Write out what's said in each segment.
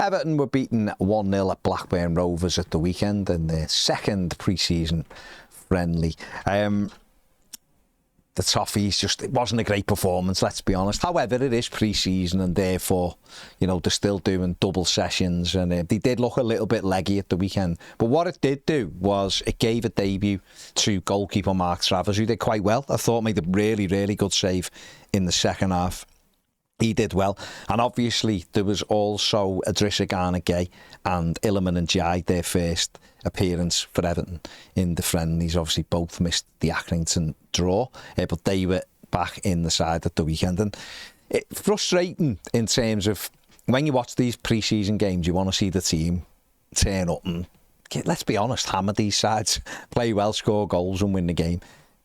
Everton were beaten 1-0 at Blackburn Rovers at the weekend in their second pre-season friendly. The Toffees it wasn't a great performance, let's be honest. However, it is pre-season and therefore, they're still doing double sessions, and they did look a little bit leggy at the weekend. But what it did do was it gave a debut to goalkeeper Mark Travers, who did quite well. I thought made a really, really good save in the second half. He did well. And obviously there was also Idrissa Gana-Gueye and Iliman Ndiaye, their first appearance for Everton in the friendlies. Obviously both missed the Accrington draw, but they were back in the side at the weekend. And it's frustrating in terms of when you watch these pre-season games, you want to see the team turn up and, let's be honest, hammer these sides, play well, score goals and win the game.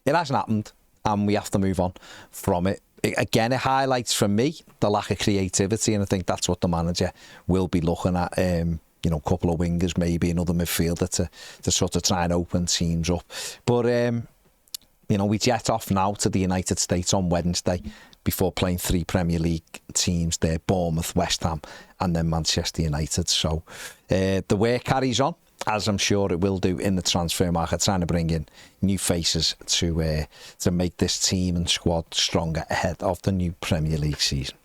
It hasn't happened, and we have to move on from it. Again, it highlights for me the lack of creativity, and I think that's what the manager will be looking at. A couple of wingers, maybe another midfielder to sort of try and open teams up. But we jet off now to the United States on Wednesday before playing 3 Premier League teams there: Bournemouth, West Ham, and then Manchester United. So the work carries on, as I'm sure it will do in the transfer market, trying to bring in new faces to make this team and squad stronger ahead of the new Premier League season.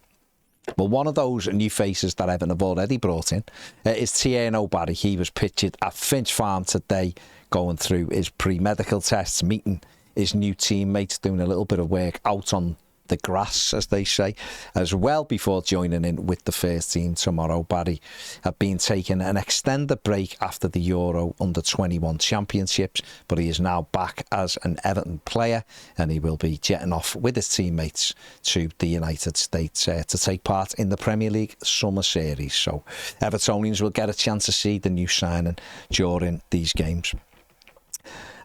Well, one of those new faces that Everton have already brought in is Tierno Barry. He was pictured at Finch Farm today, going through his pre-medical tests, meeting his new teammates, doing a little bit of work out on the grass, as they say, as well, before joining in with the first team tomorrow. Barry had been taking an extended break after the Euro Under-21 Championships, but he is now back as an Everton player, and he will be jetting off with his teammates to the United States to take part in the Premier League Summer Series. So Evertonians will get a chance to see the new signing during these games.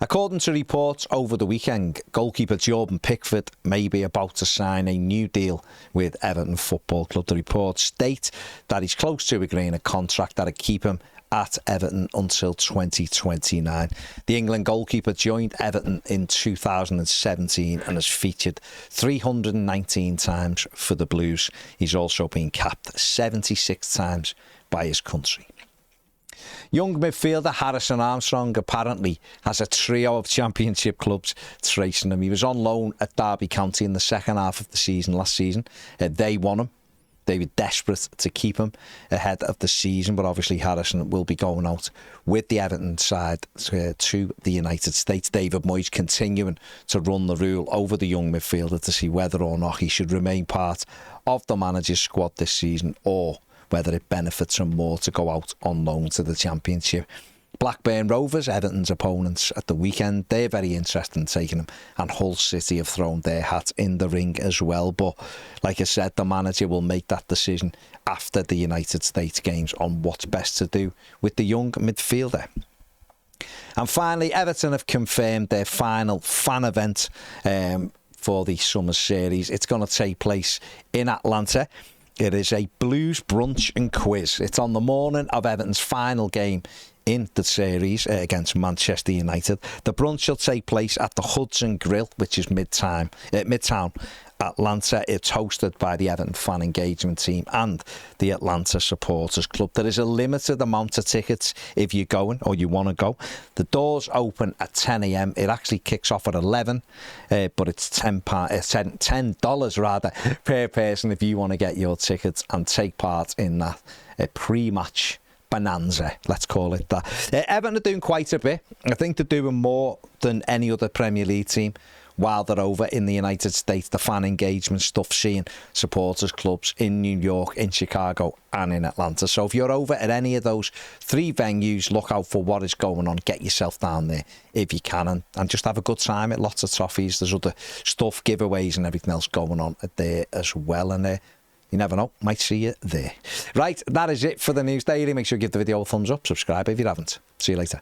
According to reports over the weekend, goalkeeper Jordan Pickford may be about to sign a new deal with Everton Football Club. The reports state that he's close to agreeing a contract that'll keep him at Everton until 2029. The England goalkeeper joined Everton in 2017 and has featured 319 times for the Blues. He's also been capped 76 times by his country. Young midfielder Harrison Armstrong apparently has a trio of championship clubs tracing him. He was on loan at Derby County in the second half of the season last season. They won him. They were desperate to keep him ahead of the season, but obviously Harrison will be going out with the Everton side to the United States. David Moyes continuing to run the rule over the young midfielder to see whether or not he should remain part of the manager's squad this season, or whether it benefits him more to go out on loan to the Championship. Blackburn Rovers, Everton's opponents at the weekend, they're very interested in taking him, and Hull City have thrown their hat in the ring as well. But like I said, the manager will make that decision after the United States games on what's best to do with the young midfielder. And finally, Everton have confirmed their final fan event for the Summer Series. It's going to take place in Atlanta. It is a blues brunch and quiz. It's on the morning of Everton's final game in the series against Manchester United. The brunch will take place at the Hudson Grill, which is Midtown Atlanta. It's hosted by the Everton fan engagement team and the Atlanta Supporters Club. There is a limited amount of tickets if you're going or you want to go. The doors open at 10 a.m. It actually kicks off at 11, but it's $10 rather per person if you want to get your tickets and take part in that pre-match bonanza, let's call it that. Everton are doing quite a bit. I think they're doing more than any other Premier League team while they're over in the United States. The fan engagement stuff, seeing supporters clubs in New York, in Chicago and in Atlanta. So if you're over at any of those 3 venues, look out for what is going on. Get yourself down there if you can, and just have a good time. At lots of toffees. There's other stuff, giveaways and everything else going on there as well. And you never know, might see you there. Right, that is it for the News Daily. Make sure you give the video a thumbs up, subscribe if you haven't. See you later.